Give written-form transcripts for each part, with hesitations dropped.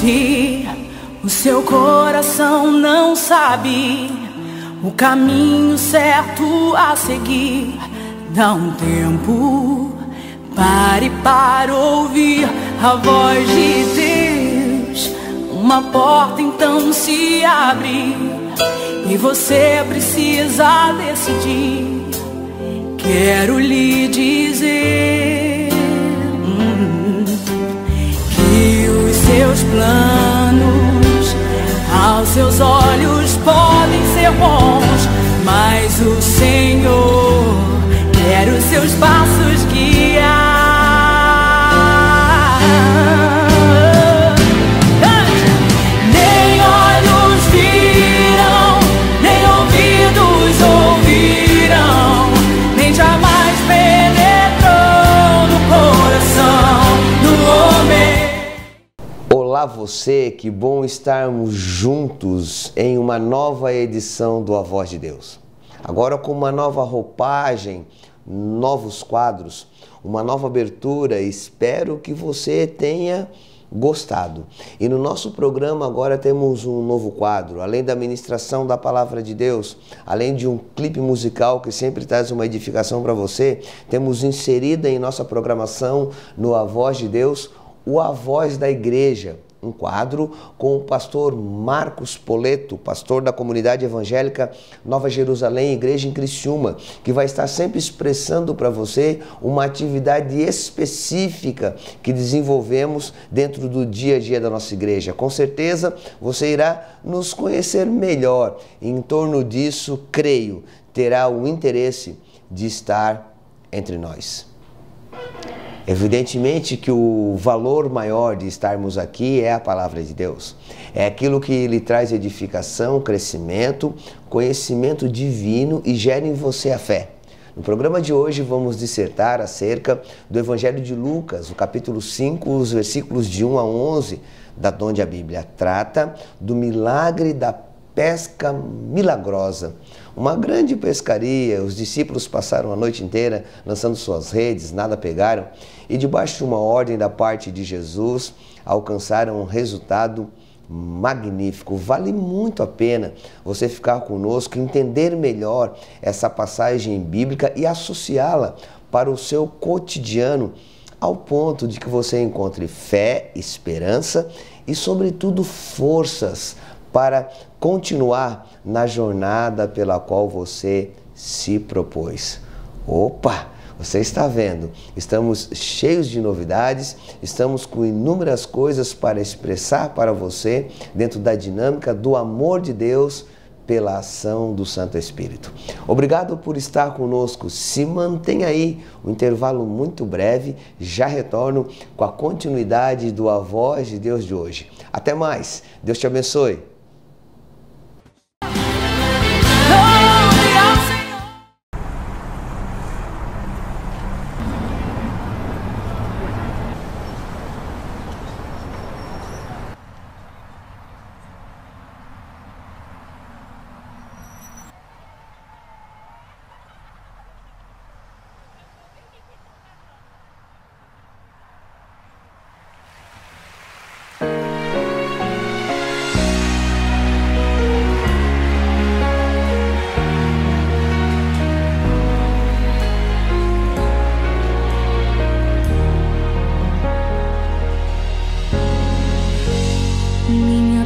Se o seu coração não sabe o caminho certo a seguir, dá um tempo, pare para ouvir a voz de Deus. Uma porta então se abre e você precisa decidir. Quero lhe dizer que os seus planos aos seus olhos podem ser bons, mas o Senhor quer os seus passos guiar. Nem olhos viram, nem ouvidos ouviram, nem jamais penetrou no coração do homem. Olá você, que bom estarmos juntos em uma nova edição do A Voz de Deus. Agora com uma nova roupagem, novos quadros, uma nova abertura. Espero que você tenha gostado. E no nosso programa agora temos um novo quadro. Além da ministração da Palavra de Deus, além de um clipe musical que sempre traz uma edificação para você, temos inserida em nossa programação no A Voz de Deus o A Voz da Igreja, um quadro com o pastor Marcos Poleto, pastor da comunidade evangélica Nova Jerusalém, igreja em Criciúma, que vai estar sempre expressando para você uma atividade específica que desenvolvemos dentro do dia a dia da nossa igreja. Com certeza você irá nos conhecer melhor. Em torno disso, creio, terá o interesse de estar entre nós. Evidentemente que o valor maior de estarmos aqui é a Palavra de Deus. É aquilo que lhe traz edificação, crescimento, conhecimento divino e gera em você a fé. No programa de hoje vamos dissertar acerca do Evangelho de Lucas, o capítulo 5, os versículos de 1 a 11, da onde a Bíblia trata do milagre da pesca milagrosa. Uma grande pescaria, os discípulos passaram a noite inteira lançando suas redes, nada pegaram, e debaixo de uma ordem da parte de Jesus, alcançaram um resultado magnífico. Vale muito a pena você ficar conosco, entender melhor essa passagem bíblica e associá-la para o seu cotidiano, ao ponto de que você encontre fé, esperança e, sobretudo, forças para continuar na jornada pela qual você se propôs. Opa! Você está vendo, estamos cheios de novidades, estamos com inúmeras coisas para expressar para você dentro da dinâmica do amor de Deus pela ação do Santo Espírito. Obrigado por estar conosco. Se mantém aí, um intervalo muito breve, já retorno com a continuidade do A Voz de Deus de hoje. Até mais, Deus te abençoe.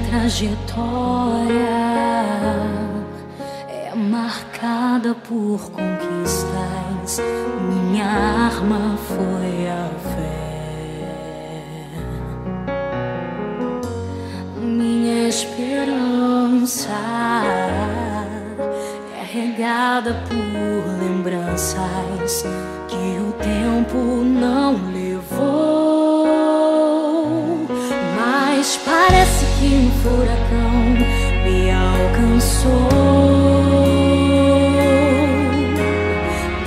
Trajetória é marcada por conquistas. Minha arma foi a fé. Minha esperança é regada por lembranças que o tempo não levou. Mas parece que um furacão me alcançou.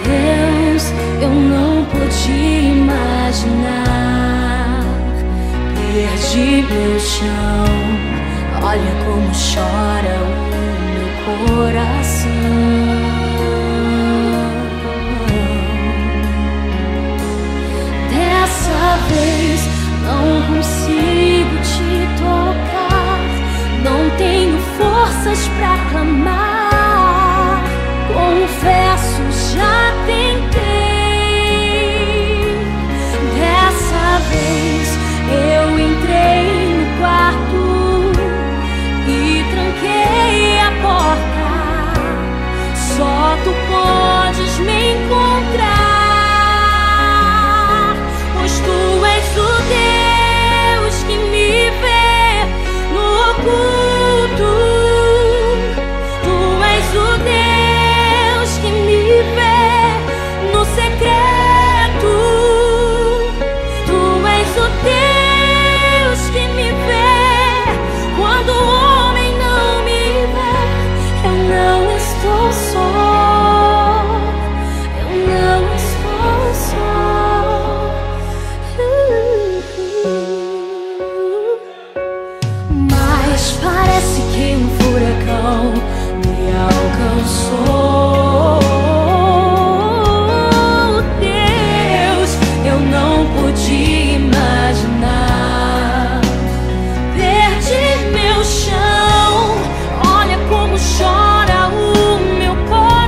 Deus, eu não pude imaginar. Perdi meu chão. Olha como chora o meu coração. Dessa vez não consigo te tocar. forças pra clamar, confesso, já tentei. Dessa vez eu entrei no quarto e tranquei a porta. Só tu podes me encontrar, pois tu és o Deus que me vê no oculto. Tu és o Deus que me vê no secreto. Tu és o Deus que me vê quando o homem não me vê. Eu não estou só, eu não estou só. Mas parece que um furacão me alcançou. Deus, eu não podia imaginar. Perdi meu chão, olha como chora o meu coração.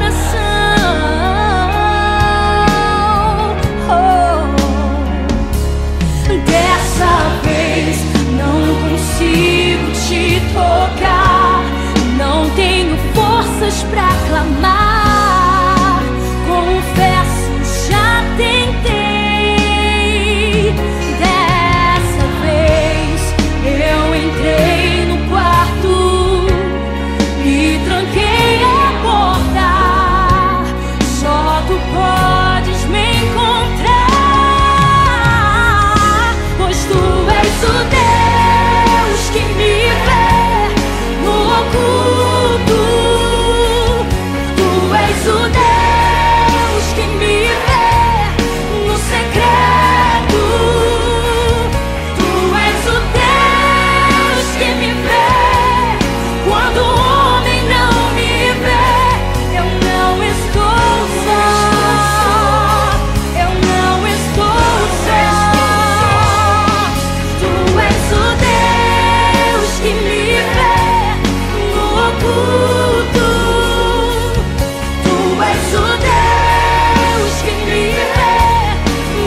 Dessa vez não consigo te tocar, não tenho forças pra clamar, confesso, já tentei. Dessa vez eu entrei no quarto e tranquei a porta. Só tu podes me encontrar, pois tu és o Deus que me vê no oculto. Tu és o Deus que me vê no secreto. Tu és o Deus que me vê quando o homem não me vê. Eu não estou só, eu não estou só. Tu és o Deus que me vê no oculto. Tu és o Deus que me vê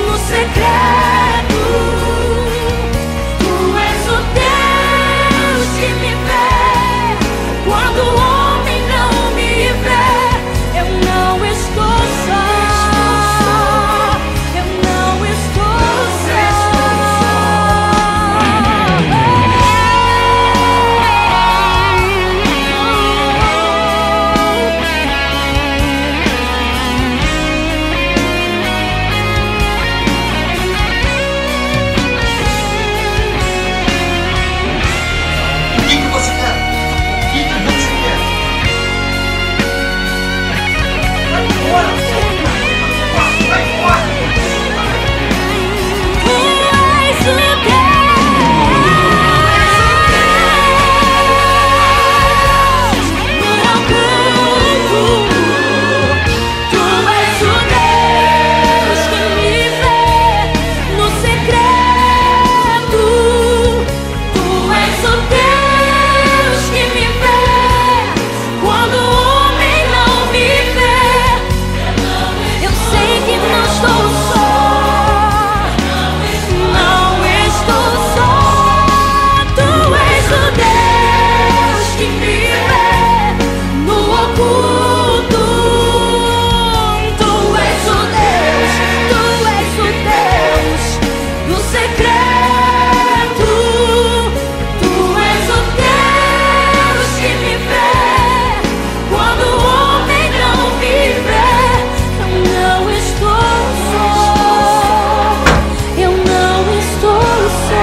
no secreto. Tu és o Deus que me vê quando o homem não me vê. Eu não estou só, eu não estou só. O que você quer? O que você quer? Vai embora, vai embora. Tu és o Deus no oculto. Tu és o Deus que me vê no secreto. Tu és o Deus que me vê quando o homem não me vê. Eu sei que não estou só, não estou só. Tu és o Deus que me vê no oculto. Tu és o Deus, tu és o Deus do secreto. Tu és o Deus que me vê quando o homem não me vê. Eu não estou só, eu não estou só.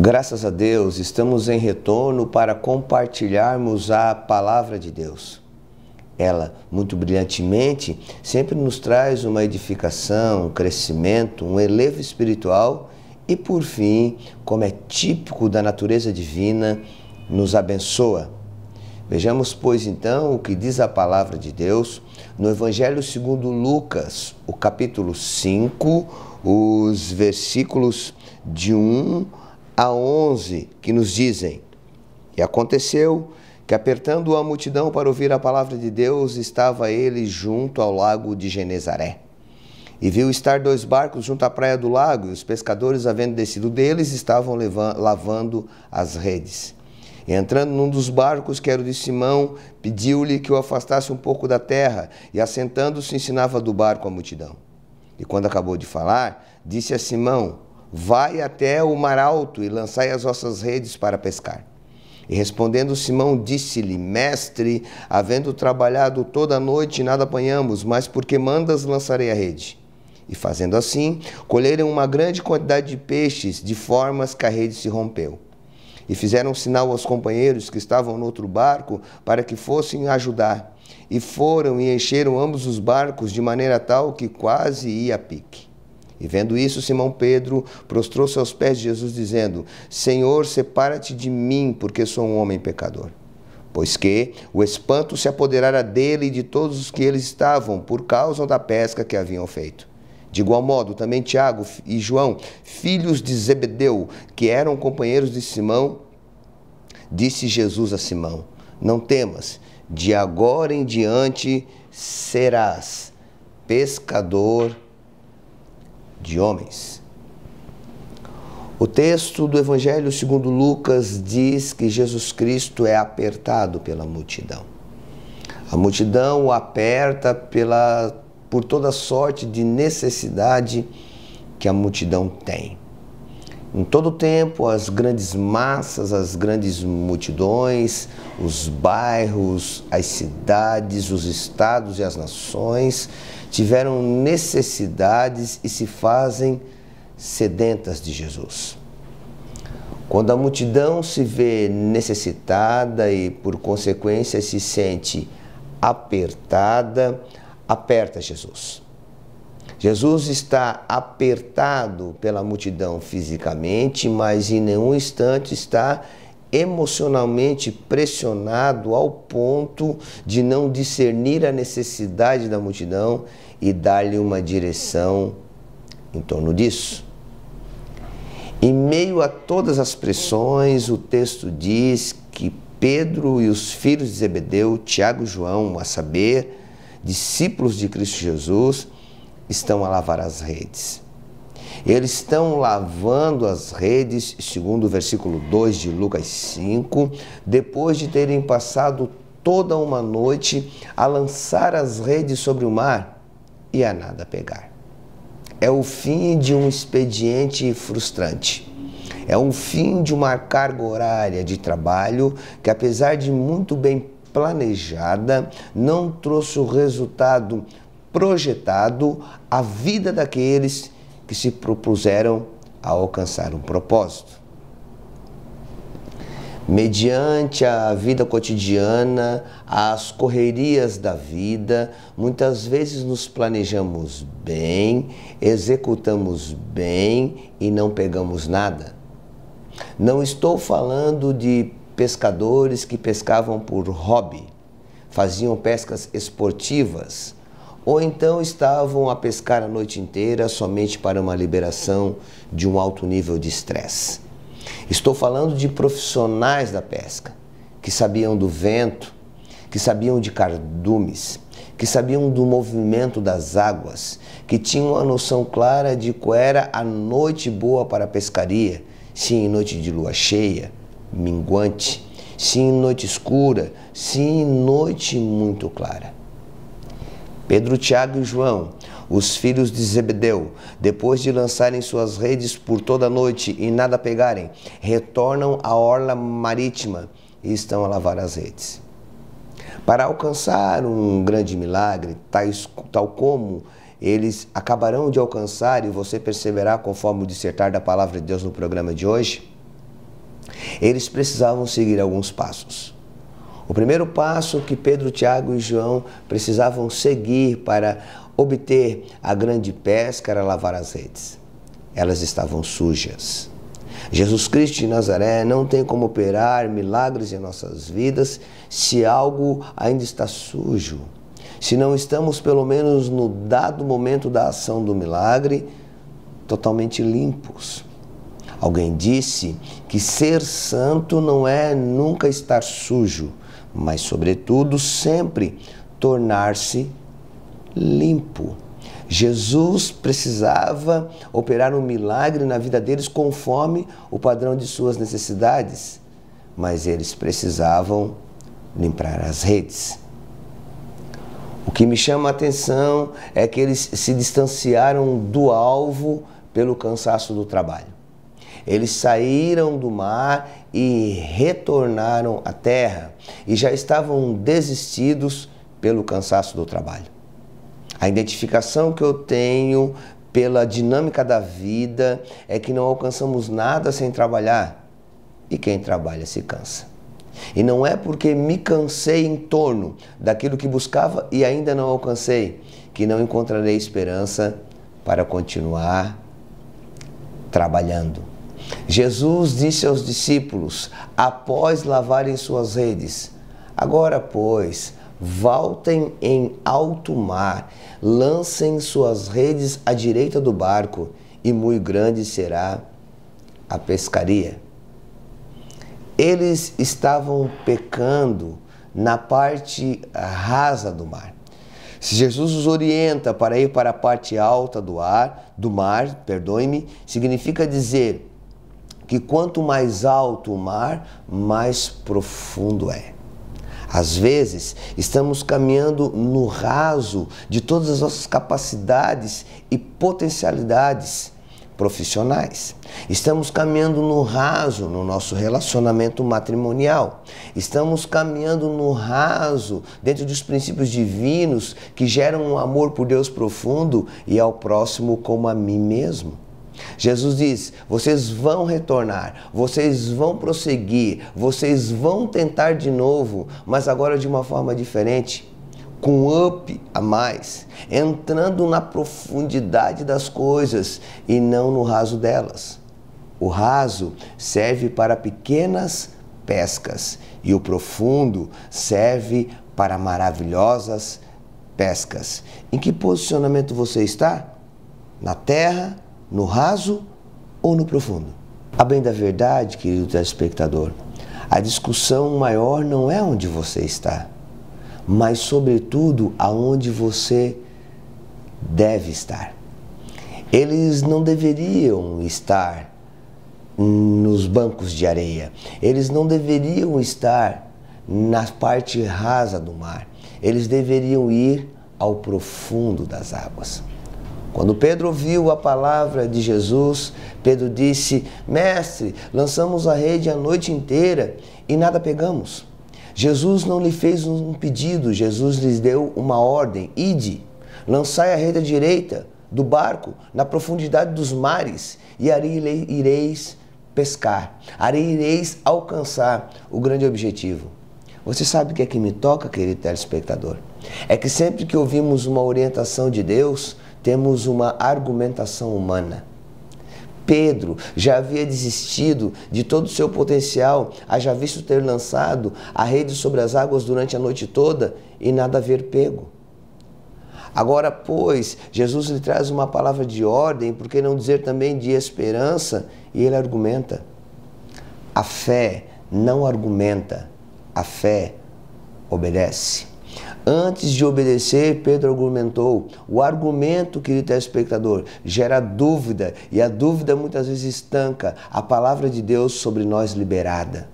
Graças a Deus, estamos em retorno para compartilharmos a palavra de Deus. ela muito brilhantemente, sempre nos traz uma edificação, um crescimento, um elevo espiritual e, por fim, como é típico da natureza divina, nos abençoa. Vejamos, pois, então, o que diz a palavra de Deus no Evangelho segundo Lucas, o capítulo 5, os versículos de 1 a 11, que nos dizem: E aconteceu que, apertando a multidão para ouvir a palavra de Deus, estava ele junto ao lago de Genezaré. E viu estar 2 barcos junto à praia do lago, e os pescadores, havendo descido deles, estavam lavando as redes. E entrando num dos barcos, que era o de Simão, pediu-lhe que o afastasse um pouco da terra, e assentando-se ensinava do barco a multidão. E quando acabou de falar, disse a Simão: Vai até o mar alto e lançai as vossas redes para pescar. E respondendo Simão, disse-lhe: Mestre, havendo trabalhado toda a noite, nada apanhamos, mas porque mandas, lançarei a rede. E fazendo assim, colheram uma grande quantidade de peixes, de formas que a rede se rompeu. E fizeram sinal aos companheiros que estavam no outro barco, para que fossem ajudar. E foram e encheram ambos os barcos, de maneira tal que quase ia a pique. E vendo isso, Simão Pedro prostrou-se aos pés de Jesus, dizendo: Senhor, separa-te de mim, porque sou um homem pecador. Pois que o espanto se apoderara dele e de todos os que eles estavam, por causa da pesca que haviam feito. De igual modo, também Tiago e João, filhos de Zebedeu, que eram companheiros de Simão, disse Jesus a Simão: Não temas, de agora em diante serás pescador de homens. O texto do Evangelho segundo Lucas diz que Jesus Cristo é apertado pela multidão. A multidão o aperta por toda sorte de necessidade que a multidão tem. Em todo tempo, as grandes massas, as grandes multidões, os bairros, as cidades, os estados e as nações tiveram necessidades e se fazem sedentas de Jesus. Quando a multidão se vê necessitada e, por consequência, se sente apertada, aperta Jesus. Jesus está apertado pela multidão fisicamente, mas em nenhum instante está emocionalmente pressionado ao ponto de não discernir a necessidade da multidão e dar-lhe uma direção em torno disso. Em meio a todas as pressões, o texto diz que Pedro e os filhos de Zebedeu, Tiago e João, a saber, discípulos de Cristo Jesus, estão a lavar as redes. Eles estão lavando as redes, segundo o versículo 2 de Lucas 5, depois de terem passado toda uma noite a lançar as redes sobre o mar e a nada pegar. É o fim de um expediente frustrante. É o fim de uma carga horária de trabalho que, apesar de muito bem planejada, não trouxe o resultado projetado à vida daqueles que se propuseram a alcançar um propósito. Mediante a vida cotidiana, as correrias da vida, muitas vezes nos planejamos bem, executamos bem e não pegamos nada. Não estou falando de pescadores que pescavam por hobby, faziam pescas esportivas, ou então estavam a pescar a noite inteira somente para uma liberação de um alto nível de estresse. Estou falando de profissionais da pesca, que sabiam do vento, que sabiam de cardumes, que sabiam do movimento das águas, que tinham a noção clara de qual era a noite boa para a pescaria, se em noite de lua cheia, minguante, se em noite escura, se em noite muito clara. Pedro, Tiago e João, os filhos de Zebedeu, depois de lançarem suas redes por toda a noite e nada pegarem, retornam à orla marítima e estão a lavar as redes. Para alcançar um grande milagre, tal como eles acabarão de alcançar, e você perceberá conforme o dissertar da palavra de Deus no programa de hoje, eles precisavam seguir alguns passos. O primeiro passo que Pedro, Tiago e João precisavam seguir para obter a grande pesca era lavar as redes. Elas estavam sujas. Jesus Cristo de Nazaré não tem como operar milagres em nossas vidas se algo ainda está sujo. Se não estamos, pelo menos no dado momento da ação do milagre, totalmente limpos. Alguém disse que ser santo não é nunca estar sujo, mas, sobretudo, sempre tornar-se limpo. Jesus precisava operar um milagre na vida deles conforme o padrão de suas necessidades, mas eles precisavam limpar as redes. O que me chama a atenção é que eles se distanciaram do alvo pelo cansaço do trabalho. Eles saíram do mar e retornaram à terra e já estavam desistidos pelo cansaço do trabalho. A identificação que eu tenho pela dinâmica da vida é que não alcançamos nada sem trabalhar, e quem trabalha se cansa. E não é porque me cansei em torno daquilo que buscava e ainda não alcancei, que não encontrarei esperança para continuar trabalhando. Jesus disse aos discípulos, após lavarem suas redes, agora, pois, voltem em alto mar, lancem suas redes à direita do barco, e muito grande será a pescaria. Eles estavam pecando na parte rasa do mar. Se Jesus os orienta para ir para a parte alta do mar, significa dizer que quanto mais alto o mar, mais profundo é. Às vezes, estamos caminhando no raso de todas as nossas capacidades e potencialidades profissionais. Estamos caminhando no raso no nosso relacionamento matrimonial. Estamos caminhando no raso dentro dos princípios divinos que geram um amor por Deus profundo e ao próximo como a mim mesmo. Jesus diz, vocês vão retornar, vocês vão prosseguir, vocês vão tentar de novo, mas agora de uma forma diferente, com up a mais, entrando na profundidade das coisas e não no raso delas. O raso serve para pequenas pescas e o profundo serve para maravilhosas pescas. Em que posicionamento você está? Na terra, no raso ou no profundo? A bem da verdade, querido telespectador, a discussão maior não é onde você está, mas sobretudo aonde você deve estar. Eles não deveriam estar nos bancos de areia, eles não deveriam estar na parte rasa do mar, eles deveriam ir ao profundo das águas. Quando Pedro ouviu a palavra de Jesus, Pedro disse, mestre, lançamos a rede a noite inteira e nada pegamos. Jesus não lhe fez um pedido, Jesus lhes deu uma ordem, ide, lançai a rede à direita do barco, na profundidade dos mares, e ali ireis pescar, ali ireis alcançar o grande objetivo. Você sabe o que é que me toca, querido telespectador? É que sempre que ouvimos uma orientação de Deus, temos uma argumentação humana. Pedro já havia desistido de todo o seu potencial, haja visto ter lançado a rede sobre as águas durante a noite toda e nada haver pego. Agora, pois, Jesus lhe traz uma palavra de ordem, por que não dizer também de esperança? E ele argumenta. A fé não argumenta, a fé obedece. Antes de obedecer, Pedro argumentou. O argumento, querido telespectador, gera dúvida e a dúvida muitas vezes estanca a palavra de Deus sobre nós liberada.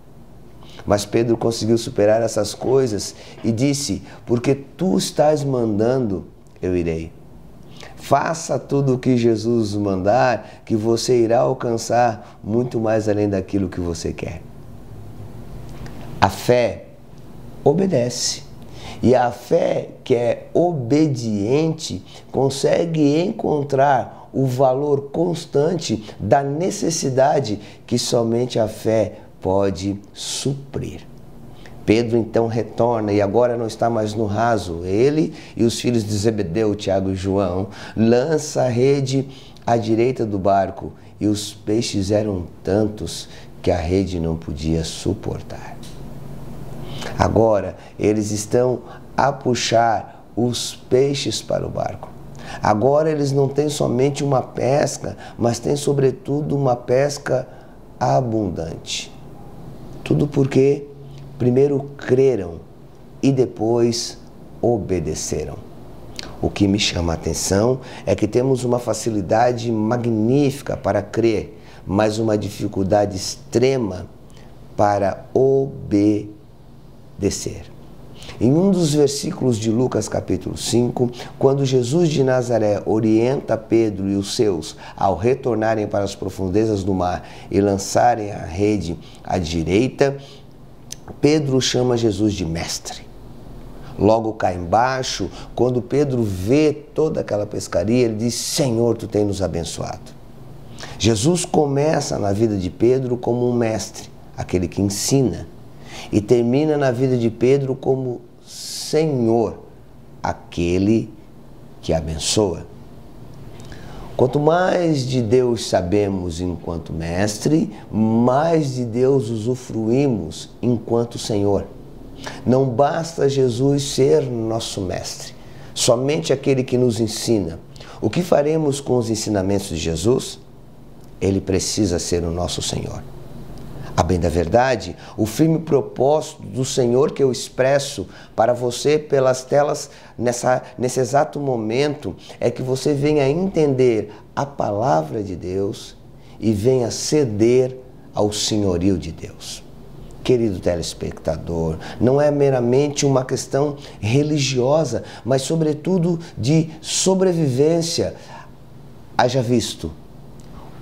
Mas Pedro conseguiu superar essas coisas e disse, porque tu estás mandando, eu irei. Faça tudo o que Jesus mandar, que você irá alcançar muito mais além daquilo que você quer. A fé obedece. E a fé que é obediente consegue encontrar o valor constante da necessidade que somente a fé pode suprir. Pedro então retorna e agora não está mais no raso. Ele e os filhos de Zebedeu, Tiago e João, lança a rede à direita do barco e os peixes eram tantos que a rede não podia suportar. Agora eles estão a puxar os peixes para o barco. Agora eles não têm somente uma pesca, mas têm sobretudo uma pesca abundante. Tudo porque primeiro creram e depois obedeceram. O que me chama a atenção é que temos uma facilidade magnífica para crer, mas uma dificuldade extrema para obedecer. Em um dos versículos de Lucas capítulo 5, quando Jesus de Nazaré orienta Pedro e os seus ao retornarem para as profundezas do mar e lançarem a rede à direita, Pedro chama Jesus de mestre. Logo cá embaixo, quando Pedro vê toda aquela pescaria, ele diz: Senhor, tu tens nos abençoado. Jesus começa na vida de Pedro como um mestre, aquele que ensina, e termina na vida de Pedro como Senhor, aquele que abençoa. Quanto mais de Deus sabemos enquanto mestre, mais de Deus usufruímos enquanto Senhor. Não basta Jesus ser nosso mestre, somente aquele que nos ensina. O que faremos com os ensinamentos de Jesus? Ele precisa ser o nosso Senhor. A bem da verdade, o firme propósito do Senhor que eu expresso para você pelas telas nesse exato momento é que você venha entender a palavra de Deus e venha ceder ao senhorio de Deus. Querido telespectador, não é meramente uma questão religiosa, mas sobretudo de sobrevivência. Haja visto,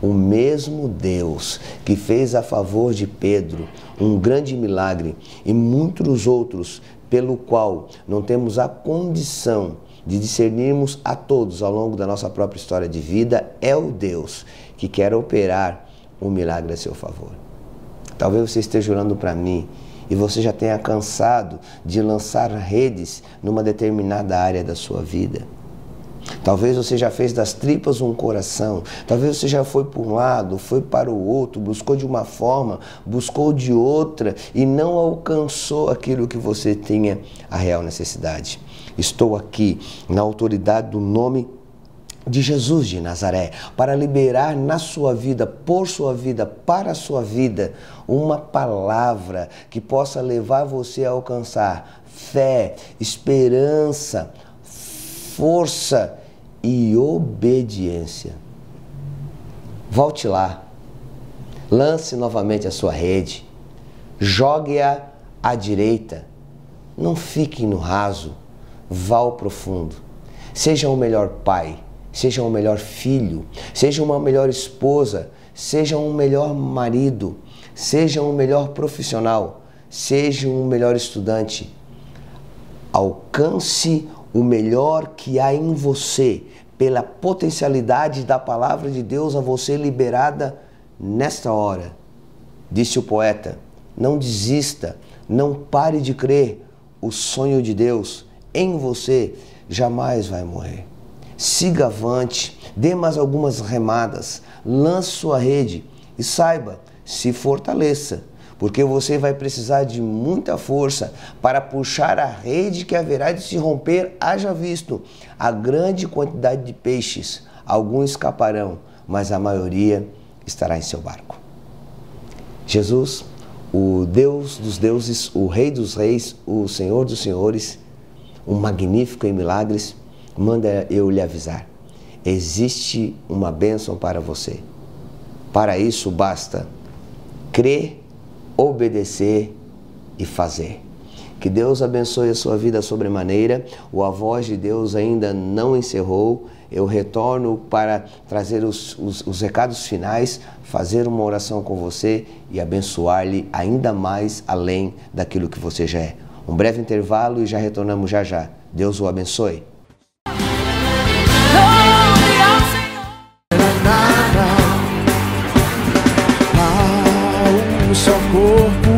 o mesmo Deus que fez a favor de Pedro um grande milagre e muitos outros pelo qual não temos a condição de discernirmos a todos ao longo da nossa própria história de vida, é o Deus que quer operar um milagre a seu favor. Talvez você esteja olhando para mim e você já tenha cansado de lançar redes numa determinada área da sua vida. Talvez você já fez das tripas um coração, talvez você já foi para um lado, foi para o outro, buscou de uma forma, buscou de outra e não alcançou aquilo que você tinha a real necessidade. Estou aqui na autoridade do nome de Jesus de Nazaré para liberar na sua vida, por sua vida, para a sua vida, uma palavra que possa levar você a alcançar fé, esperança, força e obediência. Volte lá, lance novamente a sua rede, jogue-a à direita, não fique no raso, vá ao profundo. Seja o melhor pai, seja o melhor filho, seja uma melhor esposa, seja um melhor marido, seja um melhor profissional, seja um melhor estudante. Alcance o melhor que há em você, pela potencialidade da palavra de Deus a você liberada nesta hora. Disse o poeta: não desista, não pare de crer, o sonho de Deus em você jamais vai morrer. Siga avante, dê mais algumas remadas, lance sua rede e saiba, se fortaleça, porque você vai precisar de muita força para puxar a rede que haverá de se romper, haja visto a grande quantidade de peixes. Alguns escaparão, mas a maioria estará em seu barco. Jesus, o Deus dos deuses, o Rei dos reis, o Senhor dos senhores, o magnífico em milagres, manda eu lhe avisar. Existe uma bênção para você. Para isso basta crer, obedecer e fazer. Que Deus abençoe a sua vida sobremaneira. A voz de Deus ainda não encerrou. Eu retorno para trazer os recados finais, fazer uma oração com você e abençoar-lhe ainda mais além daquilo que você já é. Um breve intervalo e já retornamos já já. Deus o abençoe. Só corpo,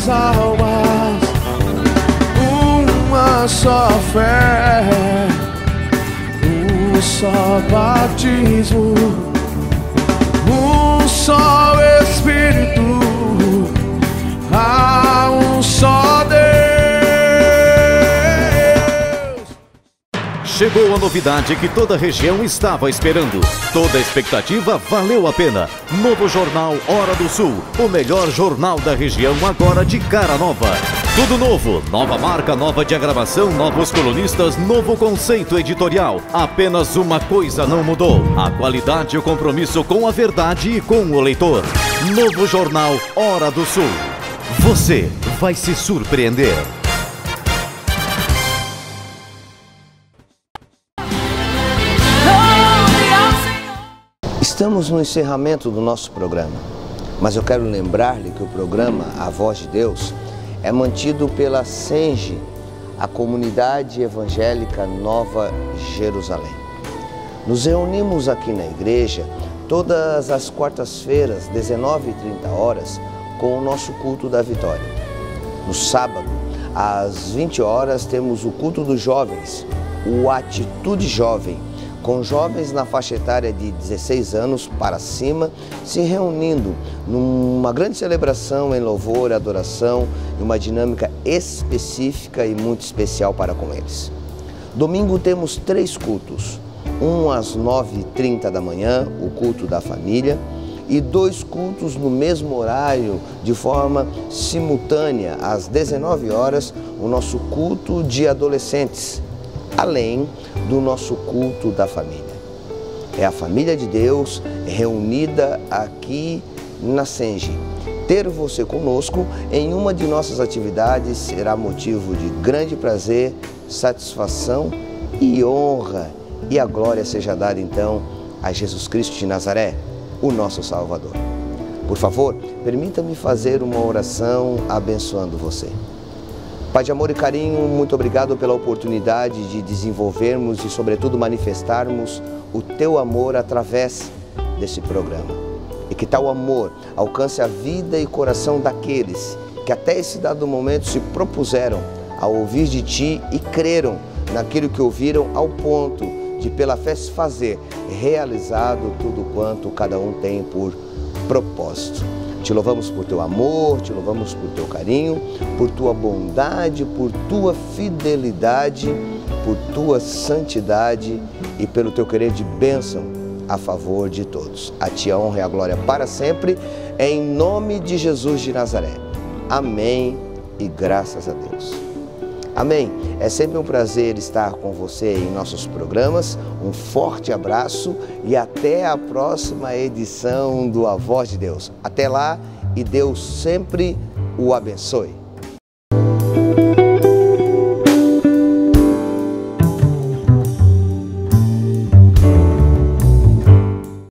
das almas, uma só fé, um só batismo, um só Espírito, há um só Deus. Chegou a novidade que toda a região estava esperando. Toda a expectativa valeu a pena. Novo jornal Hora do Sul, o melhor jornal da região agora de cara nova. Tudo novo, nova marca, nova diagramação, novos colunistas, novo conceito editorial. Apenas uma coisa não mudou: a qualidade e o compromisso com a verdade e com o leitor. Novo jornal Hora do Sul. Você vai se surpreender. Estamos no encerramento do nosso programa, mas eu quero lembrar-lhe que o programa A Voz de Deus é mantido pela SENGE, a Comunidade Evangélica Nova Jerusalém. Nos reunimos aqui na igreja todas as quartas-feiras, 19h30, com o nosso culto da vitória. No sábado, às 20 horas, temos o culto dos jovens, o Atitude Jovem, com jovens na faixa etária de 16 anos para cima, se reunindo numa grande celebração em louvor, adoração e uma dinâmica específica e muito especial para com eles. Domingo temos 3 cultos, um às 9h30 da manhã, o culto da família, e 2 cultos no mesmo horário, de forma simultânea, às 19 horas, o nosso culto de adolescentes, além do nosso culto da família. É a família de Deus reunida aqui na SENGE. Ter você conosco em uma de nossas atividades será motivo de grande prazer, satisfação e honra. E a glória seja dada então a Jesus Cristo de Nazaré, o nosso Salvador. Por favor, permita-me fazer uma oração abençoando você. Pai de amor e carinho, muito obrigado pela oportunidade de desenvolvermos e, sobretudo, manifestarmos o Teu amor através desse programa. E que tal amor alcance a vida e coração daqueles que até esse dado momento se propuseram a ouvir de Ti e creram naquilo que ouviram, ao ponto de, pela fé, se fazer realizado tudo quanto cada um tem por propósito. Te louvamos por Teu amor, te louvamos por Teu carinho, por Tua bondade, por Tua fidelidade, por Tua santidade e pelo Teu querer de bênção a favor de todos. A Ti a honra e a glória para sempre, em nome de Jesus de Nazaré. Amém e graças a Deus. Amém. É sempre um prazer estar com você em nossos programas. Um forte abraço e até a próxima edição do A Voz de Deus. Até lá e Deus sempre o abençoe.